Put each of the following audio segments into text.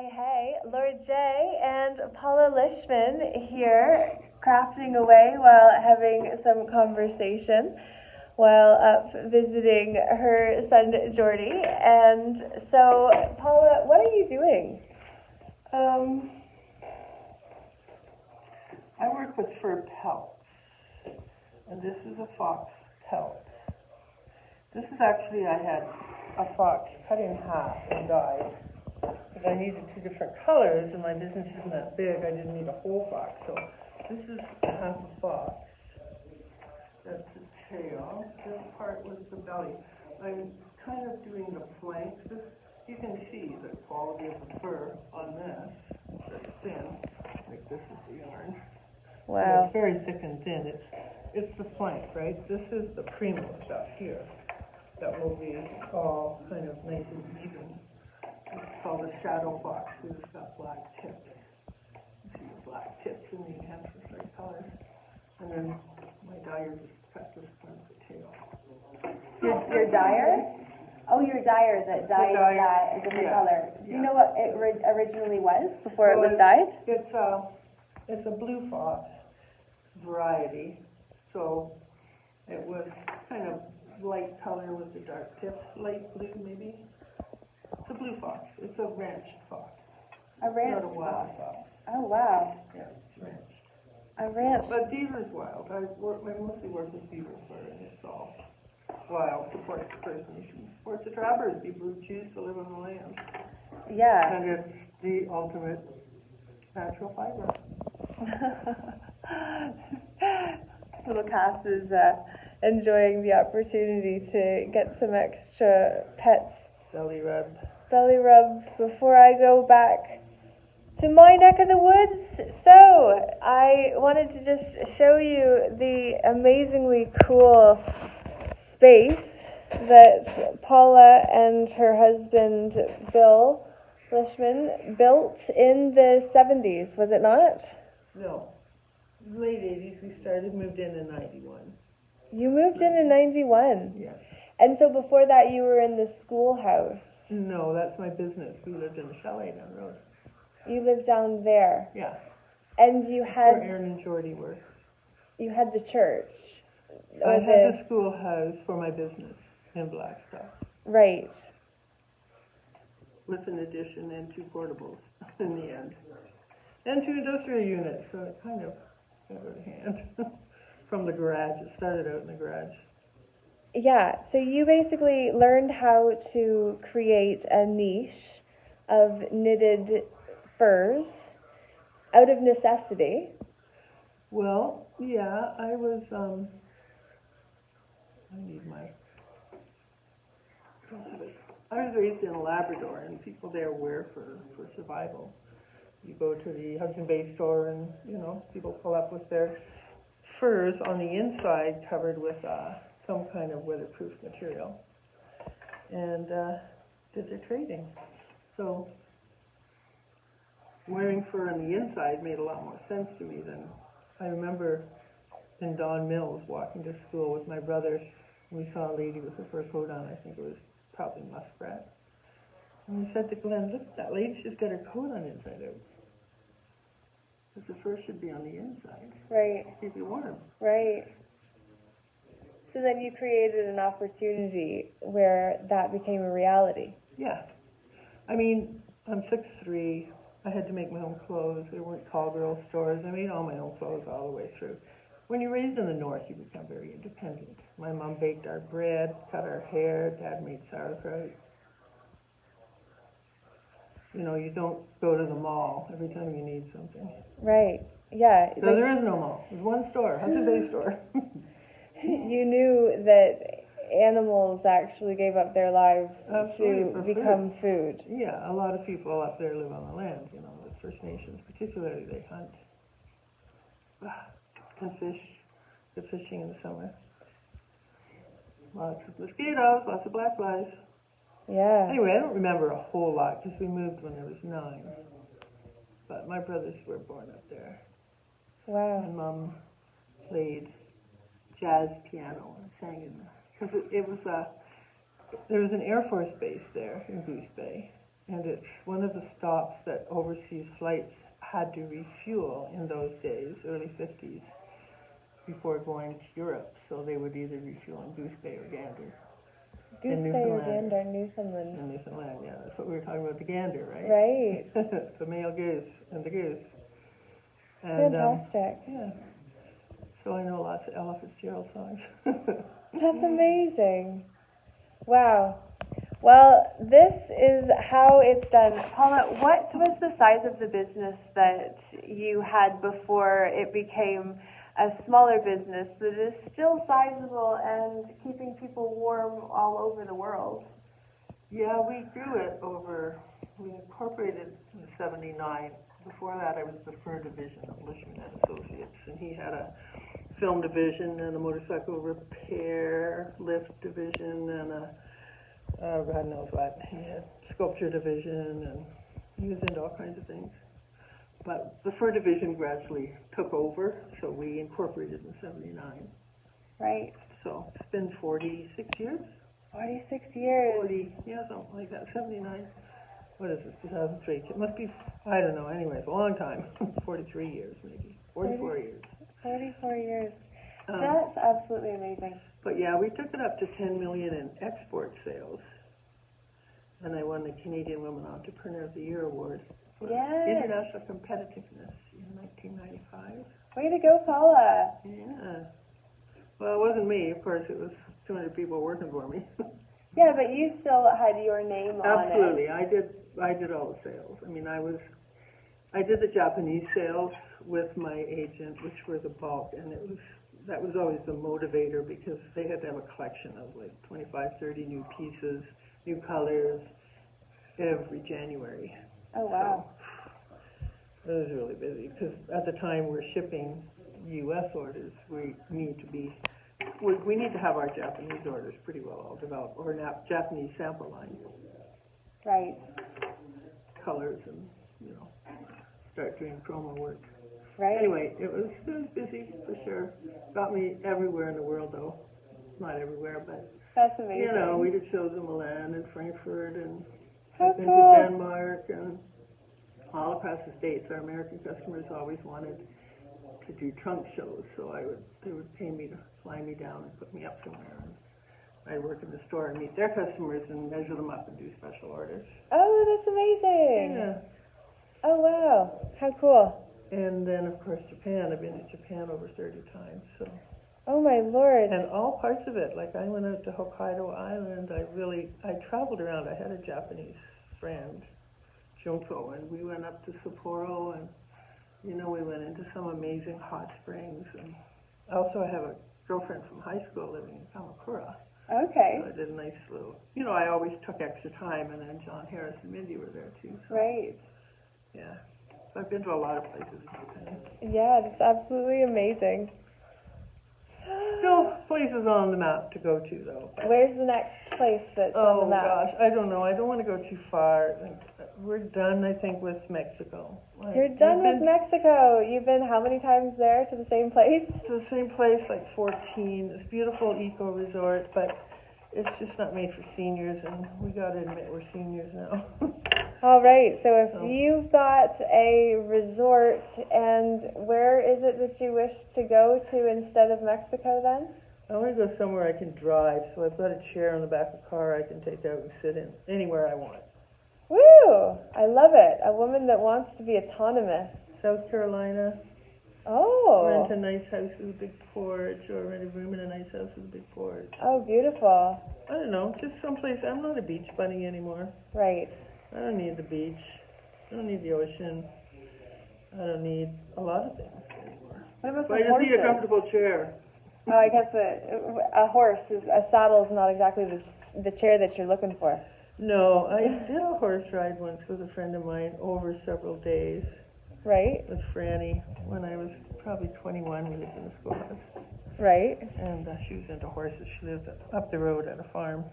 Hey, Lord J and Paula Lishman here, crafting away while having some conversation while up visiting her son Jordy. And so, Paula, what are you doing? I work with fur pelts, and this is a fox pelt. This is actually, I had a fox cut in half and died, because I needed two different colors, and my business isn't that big, I didn't need a whole fox, so this is half a fox. That's the tail. This part was the belly. I'm kind of doing the flanks. You can see the quality of the fur on this. It's very thin, like this is the yarn. Wow. It's very thick and thin. It's the flank, right? This is the primo stuff here that will be all kind of nice and even. It's called a shadow fox. It's got black tips. You see the black tips in the anthracite colors. And then my dyer just cut this part of the tail. Your dyer? Oh, your dyer that dyed that a different color. Do you know what it originally was before it was dyed? It's a blue fox variety. So it was kind of light color with the dark tips, light blue maybe. It's a blue fox. It's a ranch fox. A ranch Not a wild fox. Oh, wow. Yeah, it's ranch. A ranch. But beaver's wild. I mostly work with beaver fur, and it's all wild. Supports the First Nations. Supports the trappers, people who choose to live on the land. Yeah. And it's the ultimate natural fiber. Little Cass is enjoying the opportunity to get some extra pets Belly rubs before I go back to my neck of the woods. So I wanted to just show you the amazingly cool space that Paula and her husband Bill Lishman built in the 70s, was it not? No. Late 80s, we moved in 91. You moved in 91? Yes. And so before that you were in the schoolhouse? No, that's my business. We lived in the chalet down the road. You lived down there? Yeah. And you had... Where Aaron and Jordy were. You had the church? I had the schoolhouse for my business in Blackstock. Right. With an addition and two portables in the end. And two industrial units, so it kind of got out of hand. From the garage. It started out in the garage. Yeah, so you basically learned how to create a niche of knitted furs out of necessity. Well, yeah, I was, I was raised in Labrador, and people there wear fur for survival. You go to the Hudson Bay store and, people pull up with their furs on the inside covered with some kind of weatherproof material and did their trading. So wearing fur on the inside made a lot more sense to me than I remember in Don Mills walking to school with my brother. We saw a lady with a fur coat on. I think it was probably muskrat. And we said to Glenn, look, that lady, she's got her coat on inside out. Because the fur should be on the inside. Right. Keep you warm. Right. So then you created an opportunity where that became a reality. Yeah. I mean, I'm 6'3". I had to make my own clothes. There weren't call girl stores. I made all my own clothes all the way through. When you're raised in the north, you become very independent. My mom baked our bread, cut our hair. Dad made sauerkraut. You don't go to the mall every time you need something. Right. Yeah. So there is no mall. There's one store, Hudson Bay store. You knew that animals actually gave up their lives to become food. Yeah, a lot of people up there live on the land, the First Nations particularly, they hunt and fish. Good fishing in the summer. Lots of mosquitoes, lots of black flies. Yeah. Anyway, I don't remember a whole lot because we moved when I was 9. But my brothers were born up there. Wow. And Mom played jazz piano and sang in because there was an Air Force base there in Goose Bay, and it's one of the stops that overseas flights had to refuel in those days, early 50s, before going to Europe. So they would either refuel in Goose Bay or Gander. Goose Bay or Gander, Newfoundland. In Newfoundland, yeah. That's what we were talking about, the gander, right? Right. The male goose and the goose. And, fantastic. Yeah. So I know lots of Ella Fitzgerald songs. That's amazing. Wow. Well, this is how it's done. Paula, what was the size of the business that you had before it became a smaller business that is still sizable and keeping people warm all over the world? Yeah, we grew it we incorporated in 79. Before that, I was the fur division of Lishman and Associates, and he had a film division and a motorcycle repair lift division and a God knows what. He had sculpture division, and he was into all kinds of things. But the fur division gradually took over, so we incorporated in 79. Right. So it's been 46 years. 46 years. 40, yeah, something like that. 79. What is this? 2003. It must be, I don't know. Anyways, a long time. 43 years, maybe. 44 years. 44 years. That's absolutely amazing. But yeah, we took it up to 10 million in export sales, and I won the Canadian Women Entrepreneur of the Year award for international competitiveness in 1995. Way to go, Paula. Yeah. Well, it wasn't me, of course. It was 200 people working for me. Yeah, but you still had your name on it. Absolutely. I did all the sales. I mean, I did the Japanese sales with my agent, which were the bulk, and that was always the motivator, because they had to have a collection of like 25, 30 new pieces, new colors every January. Oh, wow. So it was really busy, because at the time we're shipping U.S. orders. We need to have our Japanese orders pretty well all developed, or Japanese sample line. Right. Colors and, start doing promo work. Right. Anyway, it was busy for sure. Got me everywhere in the world, though. Not everywhere, but that's amazing. We did shows in Milan and Frankfurt, and How I've been cool. to Denmark and all across the States. Our American customers always wanted to do trunk shows, so they would pay me to fly me down and put me up somewhere. And I'd work in the store and meet their customers and measure them up and do special orders. Oh, that's amazing. Yeah. Oh, wow. How cool. And then, of course, Japan. I've been to Japan over 30 times. So. Oh, my Lord. And all parts of it. Like, I went out to Hokkaido Island. I traveled around. I had a Japanese friend, Junko, and we went up to Sapporo, and, we went into some amazing hot springs. And also, I have a girlfriend from high school living in Kamakura. Okay. So I did a nice little, I always took extra time, and then John Harris and Mindy were there, too. So. Right. Yeah. So I've been to a lot of places in Japan. Yeah, that's absolutely amazing. Still places on the map to go to, though. Where's the next place that's on the map? Oh, gosh, I don't know. I don't want to go too far. We're done, I think, with Mexico. You're done with Mexico. You've been how many times there to the same place? To the same place, like 14. It's a beautiful eco resort, but it's just not made for seniors, and we got to admit we're seniors now. All right, so if you've got a resort, and where is it that you wish to go to instead of Mexico then? I want to go somewhere I can drive, so I've got a chair on the back of the car I can take out and sit in anywhere I want. Woo! I love it. A woman that wants to be autonomous. South Carolina. Oh. Rent a nice house with a big porch, or rent a room in a nice house with a big porch. Oh, beautiful. I don't know, just someplace. I'm not a beach bunny anymore. Right. I don't need the beach. I don't need the ocean. I don't need a lot of things anymore. What about but I just need a comfortable chair. Oh, I guess a saddle is not exactly the chair that you're looking for. No, I did a horse ride once with a friend of mine over several days. Right. With Franny when I was probably 21. We lived in a schoolhouse. Right. And she was into horses. She lived up the road at a farm.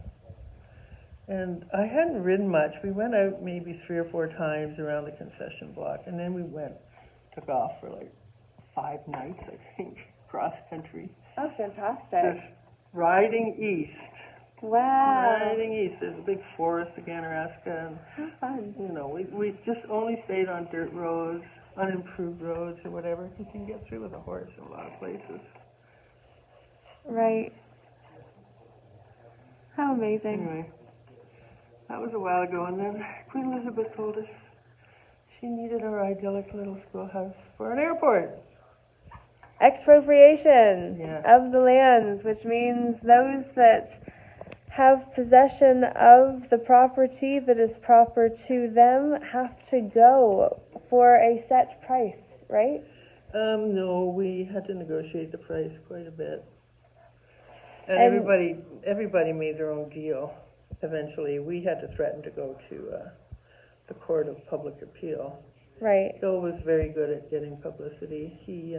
And I hadn't ridden much. We went out maybe 3 or 4 times around the concession block, and then we took off for like 5 nights, I think, cross country. Oh, fantastic. Just riding east Wow. Riding east. There's a big forest again, Araska, and How fun. you know, we just only stayed on dirt roads, unimproved roads or whatever, because you can get through with a horse in a lot of places. Right. How amazing. Anyway, that was a while ago, and then Queen Elizabeth told us she needed our idyllic little schoolhouse for an airport. Expropriation Yeah. of the lands, which means those that have possession of the property that is proper to them have to go for a set price, right? No, we had to negotiate the price quite a bit. And everybody made their own deal. Eventually, we had to threaten to go to the Court of Public Appeal. Right. Bill was very good at getting publicity. He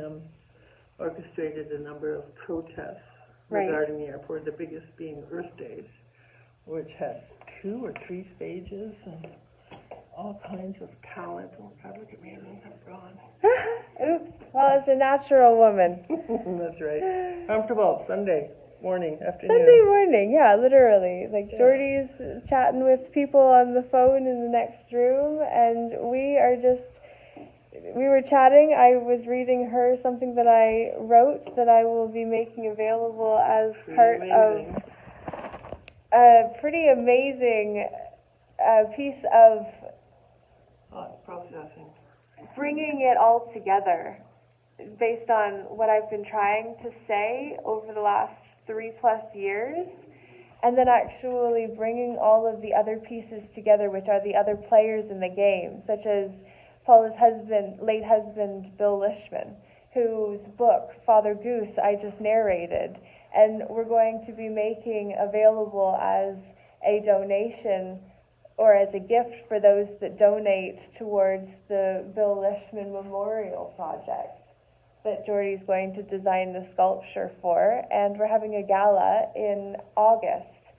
orchestrated a number of protests regarding the airport, the biggest being Earth Days, which had 2 or 3 stages and all kinds of talent. Oh, God, look at me, I'm gone. Oops. Well, it's a natural woman. That's right. Comfortable, Sunday morning, afternoon. Sunday morning, yeah, literally. Like, Jordy's chatting with people on the phone in the next room, and we were chatting. I was reading her something that I wrote that I will be making available as part of a pretty amazing piece of processing. Bringing it all together based on what I've been trying to say over the last 3+ years, and then actually bringing all of the other pieces together, which are the other players in the game, such as Paula's late husband, Bill Lishman, whose book, Father Goose, I just narrated, and we're going to be making available as a donation or as a gift for those that donate towards the Bill Lishman Memorial Project that Jordy's going to design the sculpture for, and we're having a gala in August.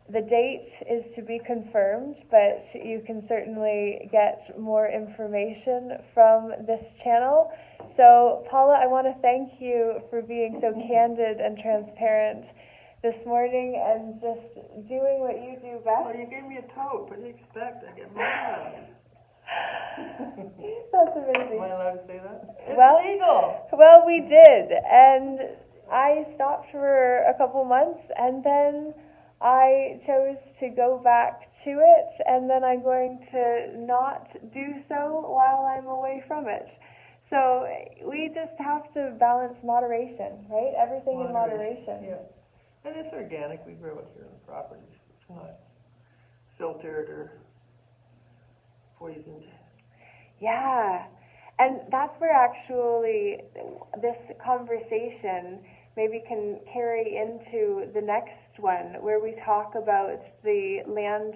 The date is to be confirmed, but you can certainly get more information from this channel. So, Paula, I want to thank you for being so candid and transparent this morning and just doing what you do best. Well, you gave me a tote. What do you expect? I get more. That's amazing. Am I allowed to say that? It's legal. Well, we did, and I stopped for a couple months, and then I chose to go back to it, and then I'm going to not do so while I'm away from it. So we just have to balance moderation, right? Everything in moderation. Yeah. And it's organic. We grow it here on the property. It's not filtered or poisoned. Yeah. And that's where actually this conversation maybe can carry into the next one, where we talk about the land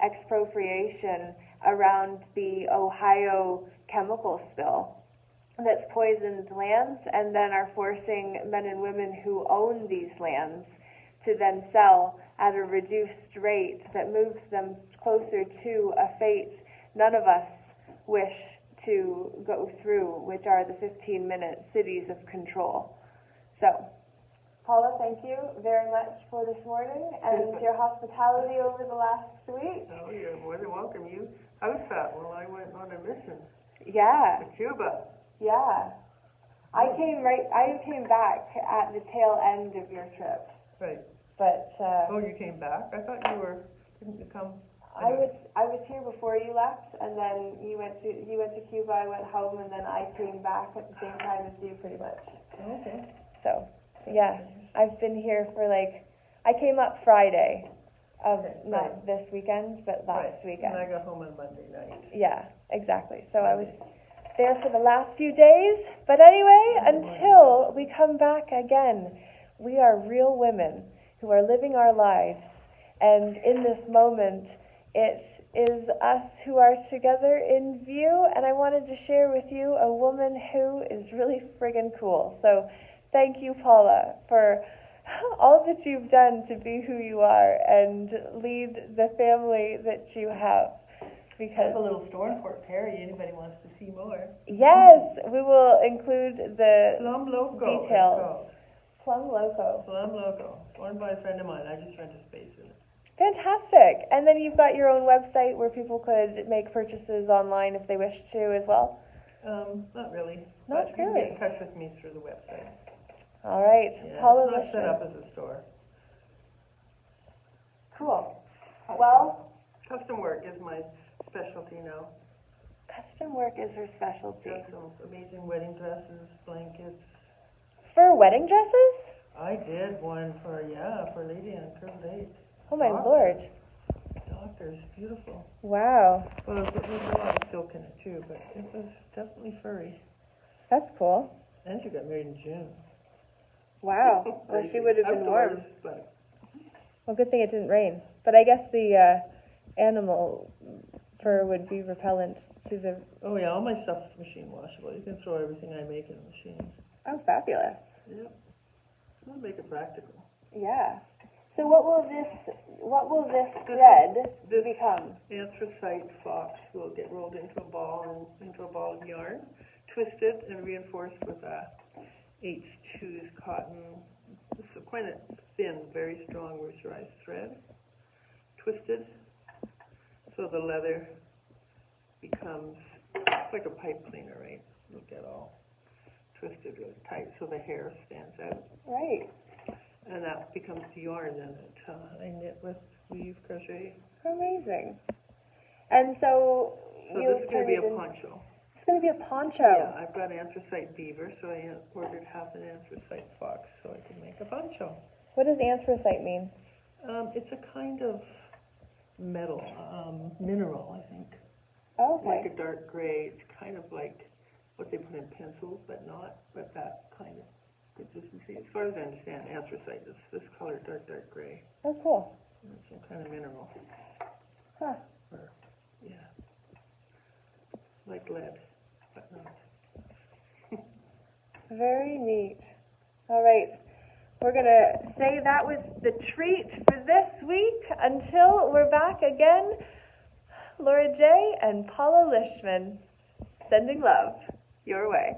expropriation around the Ohio chemical spill that's poisoned lands and then are forcing men and women who own these lands to then sell at a reduced rate that moves them closer to a fate none of us wish to go through, which are the 15-minute cities of control. So, Paula, thank you very much for this morning and your hospitality over the last week. Oh, you're more than welcome. You house sat while I went on a mission. Yeah. To Cuba. Yeah. I came back at the tail end of your trip. Right. But oh, you came back? I thought didn't you come? I was here before you left, and then you went to Cuba, I went home, and then I came back at the same time as you, pretty much. Okay. So, yeah, I've been here for I came up Friday of not this weekend, but last weekend. And I got home on Monday night. Yeah, exactly. So I was there for the last few days. But anyway, until we come back again, we are real women who are living our lives, and in this moment, it is us who are together in view, and I wanted to share with you a woman who is really friggin' cool. So thank you, Paula, for all that you've done to be who you are and lead the family that you have. Because a little store in Fort Perry, anybody wants to see more. Yes, we will include the PLUM LOCO. details. PLUM LOCO. PLUM LOCO, owned by a friend of mine. I just rent a space in it. Fantastic. And then you've got your own website where people could make purchases online if they wish to as well? Not really. Not but you can really. get in touch with me through the website. All right. Yeah, Paula it's not Lishman. set up as a store. Cool. Well, Custom work is my specialty now. custom work is her specialty. Got some amazing wedding dresses, blankets. For wedding dresses? I did one for a lady on her late. Oh my Doctor. lord. Doctor's beautiful. Wow. Well, there's a lot of silk in it too, but it was definitely furry. That's cool. And she got married in June. Wow. Well, she would have been warm. Outdoors, but Well, good thing it didn't rain. But I guess the animal fur would be repellent to the... oh yeah, all my stuff's machine washable. You can throw everything I make in the machine. Oh, fabulous. Yep. I'll make it practical. Yeah. So what will this thread This become? anthracite fox will get rolled into a ball of yarn, twisted and reinforced with a H2's cotton. This is quite a thin, very strong mercerized thread. Twisted, so the leather becomes it's like a pipe cleaner, right? It'll get all twisted really tight, so the hair stands out. Right. And that becomes the yarn then that I knit with weave crochet. Amazing. And so So you'll this is going turn to be it a in- poncho. It's going to be a poncho. Yeah, I've got anthracite beaver, so I ordered half an anthracite fox so I can make a poncho. What does anthracite mean? It's a kind of metal, mineral, I think. Oh, Like okay. a dark gray. It's kind of like what they put in pencils, but that kind of consistency. As far as I understand, anthracite is this color, dark gray. Oh, cool. And it's some kind of mineral. Huh. Or, yeah. Like lead, but not. Very neat. All right. We're going to say that was the treat for this week. Until we're back again, Laura J. and Paula Lishman sending love your way.